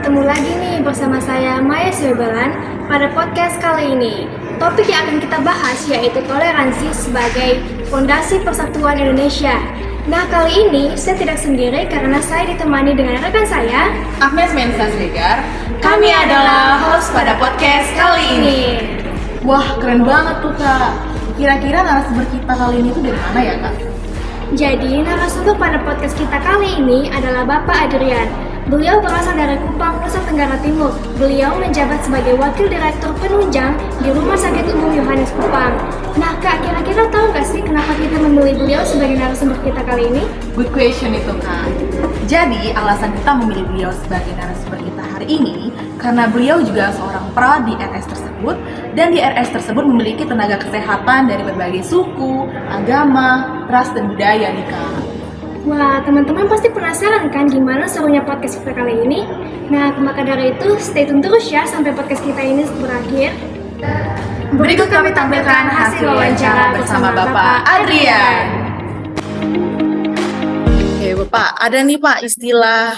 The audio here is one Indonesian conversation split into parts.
ketemu lagi nih bersama saya Maya Swebelan pada podcast kali ini. Topik yang akan kita bahas yaitu toleransi sebagai fondasi persatuan Indonesia. Nah, kali ini saya tidak sendiri karena saya ditemani dengan rekan saya, Agnes Mensa Sregar. Kami adalah host pada podcast kali ini. Wah, keren banget tuh Kak. Kira-kira narasumber kita kali ini tuh dari mana ya Kak? Jadi, narasumber pada podcast kita kali ini adalah Bapak Adrian. Beliau berasal dari Kupang, Nusa Tenggara Timur. Beliau menjabat sebagai Wakil Direktur Penunjang di Rumah Sakit Umum Yohanes Kupang. Nah Kak, kira-kira tahu nggak sih kenapa kita memilih beliau sebagai narasumber kita kali ini? Good question itu Kak. Jadi, alasan kita memilih beliau sebagai narasumber kita hari ini karena beliau juga seorang perawat di RS tersebut, dan di RS tersebut memiliki tenaga kesehatan dari berbagai suku, agama, ras, dan budaya nih Kak. Wah, teman-teman pasti penasaran kan gimana serunya podcast kita kali ini? Nah, maka dari itu stay tune terus ya sampai podcast kita ini berakhir. Berikut kami tampilkan hasil wawancara bersama Bapak Adrian. Oke Bapak, ada nih Pak istilah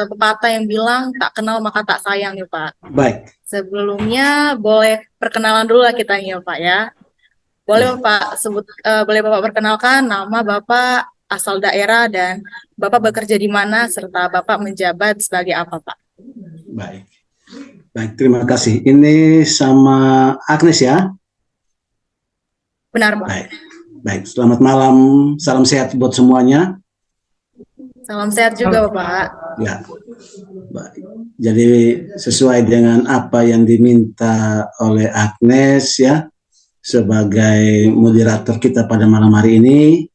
pepatah yang bilang tak kenal maka tak sayang nih Pak. Baik. Sebelumnya boleh perkenalan dulu lah kita ya Pak ya. Boleh Bapak boleh Bapak perkenalkan nama Bapak, asal daerah, dan Bapak bekerja di mana, serta Bapak menjabat sebagai apa Pak? Baik. Baik, terima kasih. Ini sama Agnes ya? Benar Pak. Baik. Baik, selamat malam. Salam sehat buat semuanya. Salam sehat juga Bapak. Ya. Baik. Jadi sesuai dengan apa yang diminta oleh Agnes ya, sebagai moderator kita pada malam hari ini,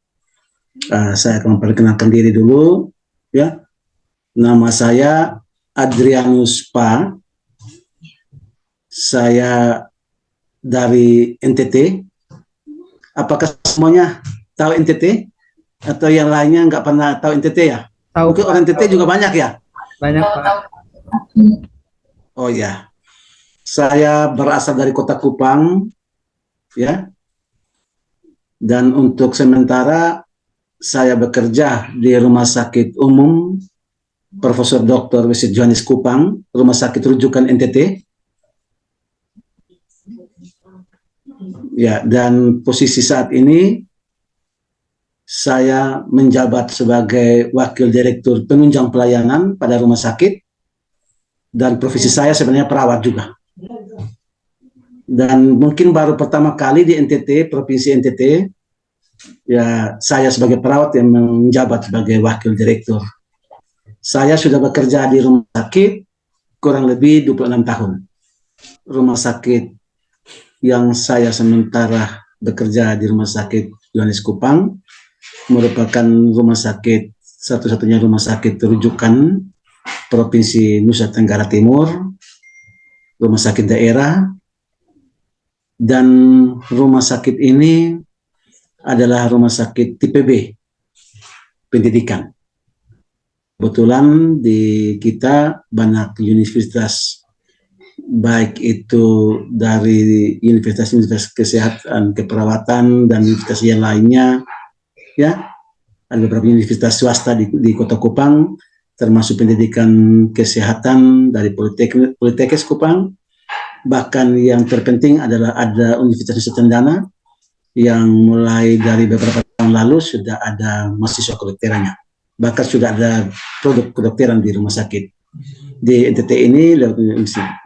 saya akan memperkenalkan diri dulu ya. Nama saya Adrianus Pa. Saya dari NTT. Apakah semuanya tahu NTT? Atau yang lainnya nggak pernah tahu NTT ya? Tahu. Mungkin orang NTT juga banyak ya? Banyak Pak. Oh ya. Saya berasal dari Kota Kupang ya. Dan untuk sementara saya bekerja di Rumah Sakit Umum Profesor Dr. Wisit Johannes Kupang, Rumah Sakit Rujukan NTT. Ya, dan posisi saat ini saya menjabat sebagai Wakil Direktur Penunjang Pelayanan pada rumah sakit, dan profesi saya sebenarnya perawat juga. Dan mungkin baru pertama kali di NTT, Provinsi NTT, ya saya sebagai perawat yang menjabat sebagai Wakil Direktur. Saya sudah bekerja di rumah sakit kurang lebih 26 tahun. Rumah sakit yang saya sementara bekerja di Rumah Sakit Yohanes Kupang merupakan rumah sakit, satu-satunya rumah sakit rujukan Provinsi Nusa Tenggara Timur, rumah sakit daerah, dan rumah sakit ini adalah rumah sakit tipe B, pendidikan. Kebetulan di kita banyak universitas, baik itu dari universitas kesehatan, keperawatan, dan universitas yang lainnya, ya, ada beberapa universitas swasta di Kota Kupang, termasuk pendidikan kesehatan dari Politekes Kupang. Bahkan yang terpenting adalah ada Universitas Nusa Cendana yang mulai dari beberapa tahun lalu sudah ada mahasiswa kedokterannya. Bahkan sudah ada produk kedokteran di rumah sakit. Di NTT ini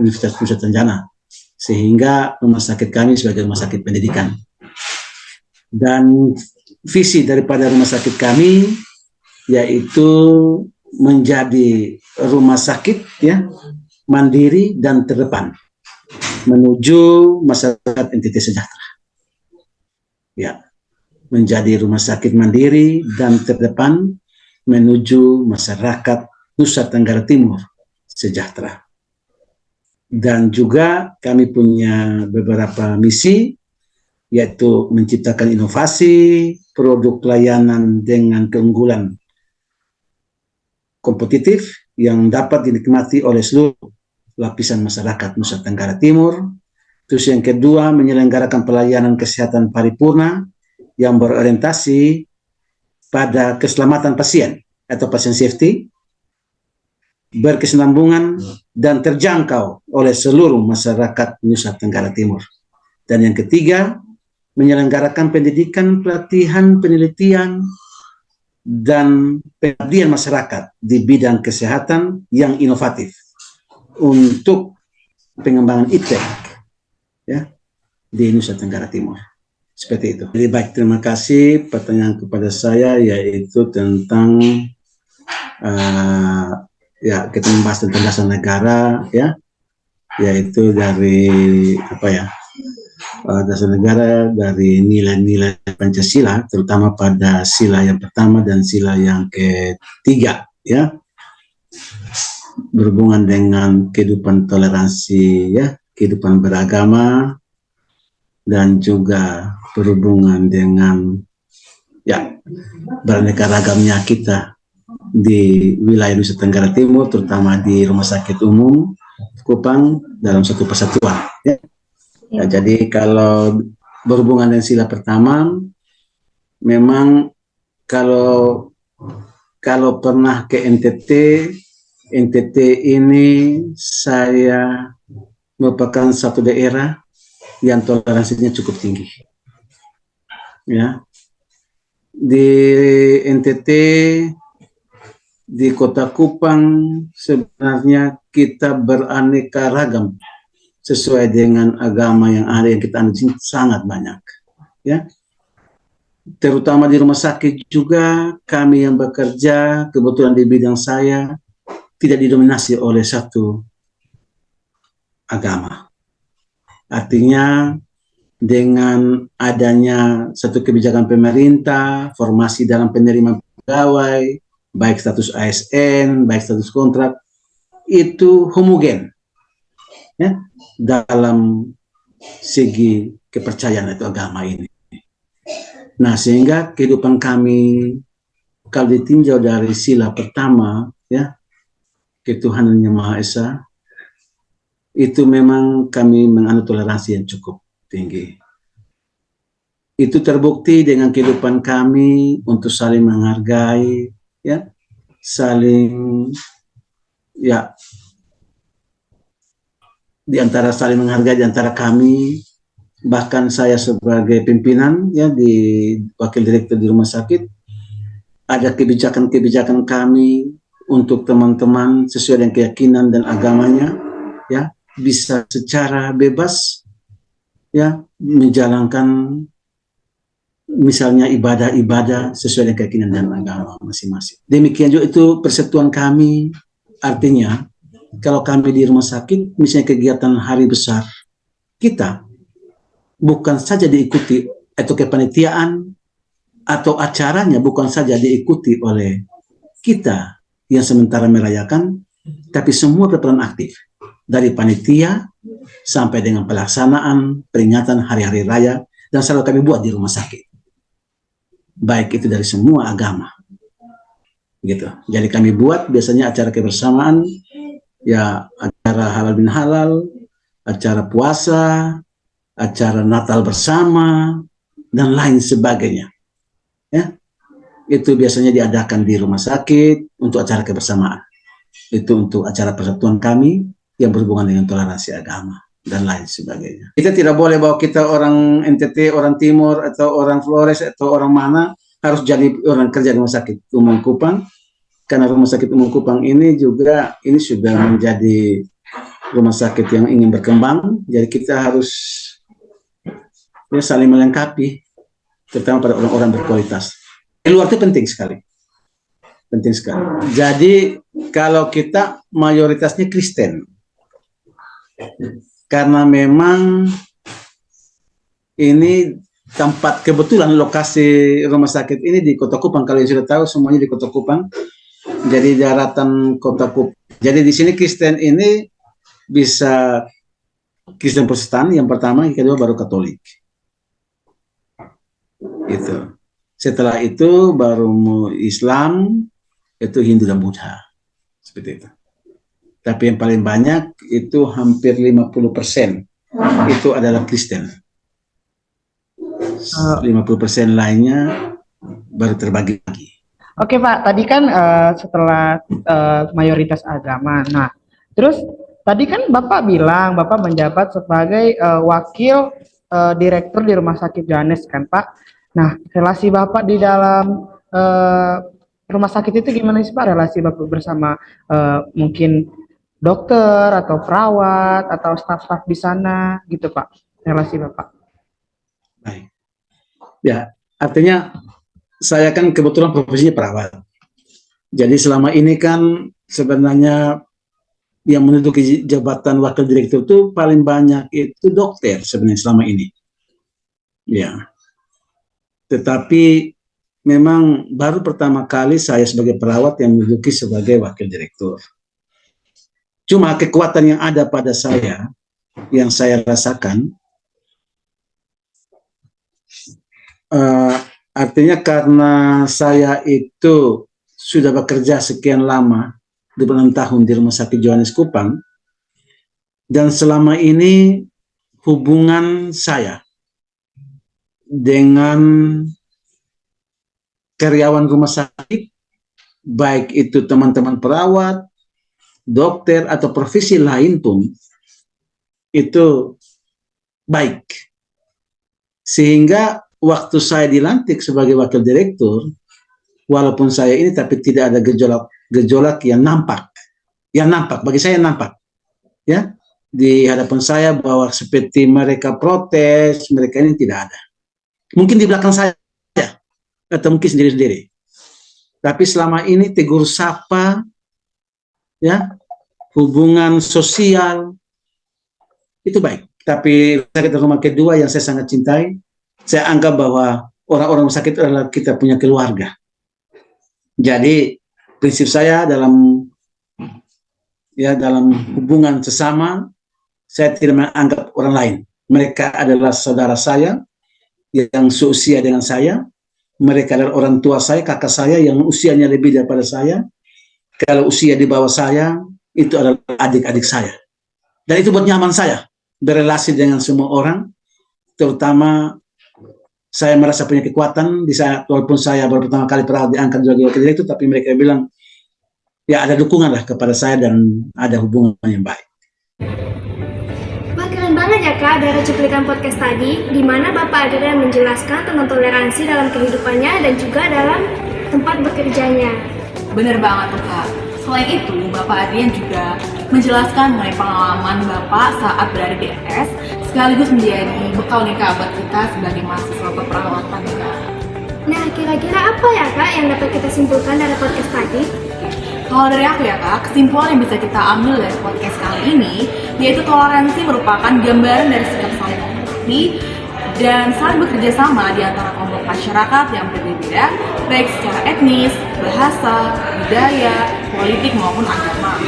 Universitas Nusa Cendana, sehingga rumah sakit kami sebagai rumah sakit pendidikan. Dan visi daripada rumah sakit kami yaitu menjadi rumah sakit ya, mandiri dan terdepan menuju masyarakat NTT sejahtera. Ya, menjadi rumah sakit mandiri dan terdepan menuju masyarakat Nusa Tenggara Timur sejahtera. Dan juga kami punya beberapa misi, yaitu menciptakan inovasi, produk pelayanan dengan keunggulan kompetitif yang dapat dinikmati oleh seluruh lapisan masyarakat Nusa Tenggara Timur. Terus yang kedua, menyelenggarakan pelayanan kesehatan paripurna yang berorientasi pada keselamatan pasien atau patient safety, berkesinambungan, dan terjangkau oleh seluruh masyarakat Nusa Tenggara Timur. Dan yang ketiga, menyelenggarakan pendidikan, pelatihan, penelitian, dan pengabdian masyarakat di bidang kesehatan yang inovatif untuk pengembangan iptek ya, di Nusa Tenggara Timur. Seperti itu. Jadi baik, terima kasih. Pertanyaan kepada saya yaitu tentang ya, kita membahas tentang dasar negara ya, yaitu dari apa ya, dasar negara dari nilai-nilai Pancasila, terutama pada sila yang pertama dan sila yang ketiga ya, berhubungan dengan kehidupan toleransi ya, kehidupan beragama, dan juga berhubungan dengan ya beraneka ragamnya kita di wilayah Nusa Tenggara Timur, terutama di Rumah Sakit Umum Kupang dalam satu persatuan. Ya. Ya, jadi kalau berhubungan dengan sila pertama, memang kalau pernah ke NTT ini saya merupakan satu daerah yang toleransinya cukup tinggi. Ya, di NTT, di Kota Kupang sebenarnya kita beraneka ragam sesuai dengan agama yang ada yang kita anut sangat banyak. Ya, terutama di rumah sakit juga kami yang bekerja kebetulan di bidang saya tidak didominasi oleh satu agama. Artinya dengan adanya satu kebijakan pemerintah, formasi dalam penerimaan pegawai, baik status ASN, baik status kontrak, itu homogen ya, dalam segi kepercayaan itu agama ini. Nah, sehingga kehidupan kami kalau ditinjau dari sila pertama ya, ketuhanan yang Maha Esa, itu memang kami menganut toleransi yang cukup tinggi. Itu terbukti dengan kehidupan kami untuk saling menghargai, ya, saling, ya, di antara saling menghargai di antara kami, bahkan saya sebagai pimpinan, ya, di wakil direktur di rumah sakit, ada kebijakan-kebijakan kami untuk teman-teman sesuai dengan keyakinan dan agamanya, ya, bisa secara bebas ya menjalankan misalnya ibadah-ibadah sesuai dengan keyakinan dan agama masing-masing. Demikian juga itu persatuan kami, artinya kalau kami di rumah sakit misalnya kegiatan hari besar kita bukan saja diikuti atau kepanitiaan atau acaranya bukan saja diikuti oleh kita yang sementara merayakan, tapi semua berperan aktif. Dari panitia sampai dengan pelaksanaan peringatan hari-hari raya dan selalu kami buat di rumah sakit. Baik itu dari semua agama. Gitu. Jadi kami buat biasanya acara kebersamaan, ya acara halal bin halal, acara puasa, acara Natal bersama, dan lain sebagainya. Ya. Itu biasanya diadakan di rumah sakit untuk acara kebersamaan. Itu untuk acara persatuan kami yang berhubungan dengan toleransi agama dan lain sebagainya. Kita tidak boleh bahwa kita orang NTT, orang Timur, atau orang Flores, atau orang mana harus jadi orang kerja di rumah sakit umum Kupang, karena rumah sakit umum Kupang ini juga ini sudah menjadi rumah sakit yang ingin berkembang, jadi kita harus ya, saling melengkapi, terutama pada orang-orang berkualitas. Di luar itu penting sekali. Penting sekali. Jadi kalau kita mayoritasnya Kristen, karena memang ini tempat kebetulan lokasi rumah sakit ini di Kota Kupang, kalau yang sudah tahu semuanya di Kota Kupang, jadi daratan Kota Kupang. Jadi di sini Kristen ini bisa Kristen Protestan yang pertama, yang kedua baru Katolik. Itu. Setelah itu baru Islam, itu Hindu dan Buddha. Seperti itu. Tapi yang paling banyak itu hampir 50% itu adalah Kristen. 50% lainnya baru terbagi lagi. Oke Pak, tadi kan setelah mayoritas agama. Nah, terus tadi kan Bapak bilang Bapak menjabat sebagai wakil direktur di Rumah Sakit Johannes kan Pak. Nah, relasi Bapak di dalam rumah sakit itu gimana sih Pak? Relasi Bapak bersama mungkin dokter atau perawat atau staf-staf di sana gitu Pak? Relasi Bapak. Baik. Ya, artinya saya kan kebetulan profesinya perawat. Jadi selama ini kan sebenarnya yang menduduki jabatan wakil direktur itu paling banyak itu dokter sebenarnya selama ini. Ya. Tetapi memang baru pertama kali saya sebagai perawat yang menduduki sebagai wakil direktur. Cuma kekuatan yang ada pada saya, yang saya rasakan, artinya karena saya itu sudah bekerja sekian lama, 26 tahun di Rumah Sakit Johannes Kupang, dan selama ini hubungan saya dengan karyawan rumah sakit, baik itu teman-teman perawat, dokter, atau profesi lain pun, itu baik. Sehingga waktu saya dilantik sebagai wakil direktur, walaupun saya ini tapi tidak ada gejolak yang nampak. Yang nampak, bagi saya nampak. Ya, di hadapan saya bahwa seperti mereka protes, mereka ini tidak ada. Mungkin di belakang saya, atau mungkin sendiri-sendiri. Tapi selama ini tegur sapa, ya, hubungan sosial, itu baik. Tapi sakit rumah kedua yang saya sangat cintai, saya anggap bahwa orang-orang sakit adalah kita punya keluarga. Jadi prinsip saya dalam hubungan sesama, saya tidak menganggap orang lain. Mereka adalah saudara saya yang seusia dengan saya. Mereka adalah orang tua saya, kakak saya yang usianya lebih daripada saya. Kalau usia di bawah saya, itu adalah adik-adik saya. Dan itu buat nyaman saya berrelasi dengan semua orang, terutama saya merasa punya kekuatan di saat walaupun saya baru pertama kali perawat diangkat sebagai wakil direktur, tapi mereka bilang ya ada dukungan lah kepada saya dan ada hubungan yang baik. Wah, keren banget ya Kak dari cuplikan podcast tadi, di mana Bapak Adrian menjelaskan tentang toleransi dalam kehidupannya dan juga dalam tempat bekerjanya. Bener banget tuh Kak. Selain itu, Bapak Adrian juga menjelaskan mengenai pengalaman Bapak saat berada di RS, sekaligus menjadi bekal nih Kak buat kita sebagai mahasiswa keperawatan Kak. Nah, kira-kira apa ya Kak yang dapat kita simpulkan dari podcast tadi? Kalau dari aku ya Kak, kesimpulan yang bisa kita ambil dari podcast kali ini, yaitu toleransi merupakan gambaran dari sikap saling mengerti dan saling bekerja sama di antara kelompok masyarakat yang berbeda, baik secara etnis, bahasa, budaya, politik maupun agama.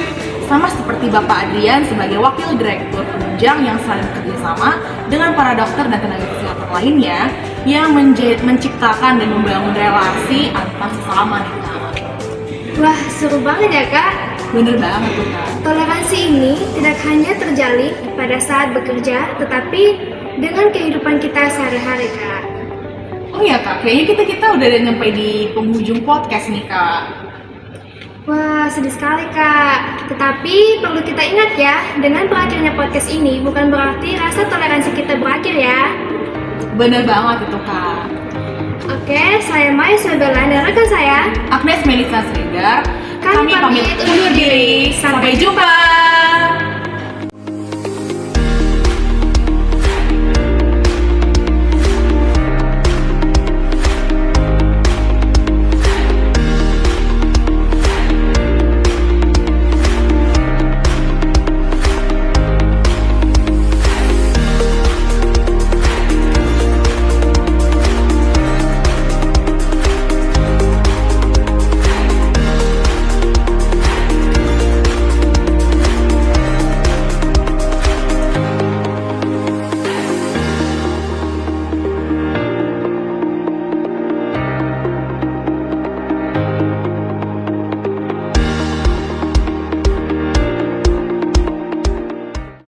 Sama seperti Bapak Adrian sebagai wakil direktur penunjang yang saling bekerja sama dengan para dokter dan tenaga kesehatan lainnya yang menciptakan dan membangun relasi antar sesama nih Kak. Wah, seru banget ya Kak. Bener banget tuh Kak. Toleransi ini tidak hanya terjalin pada saat bekerja, tetapi dengan kehidupan kita sehari-hari Kak. Oh iya Kak, kayaknya kita udah nyampe di penghujung podcast nih Kak. Wah, sedih sekali Kak. Tetapi perlu kita ingat ya, dengan berakhirnya podcast ini bukan berarti rasa toleransi kita berakhir ya. Bener banget itu Kak. Oke, saya Maya Sobela dan rekan saya Agnes Melisa Sregar, Kami pamit undur diri. Sampai jumpa.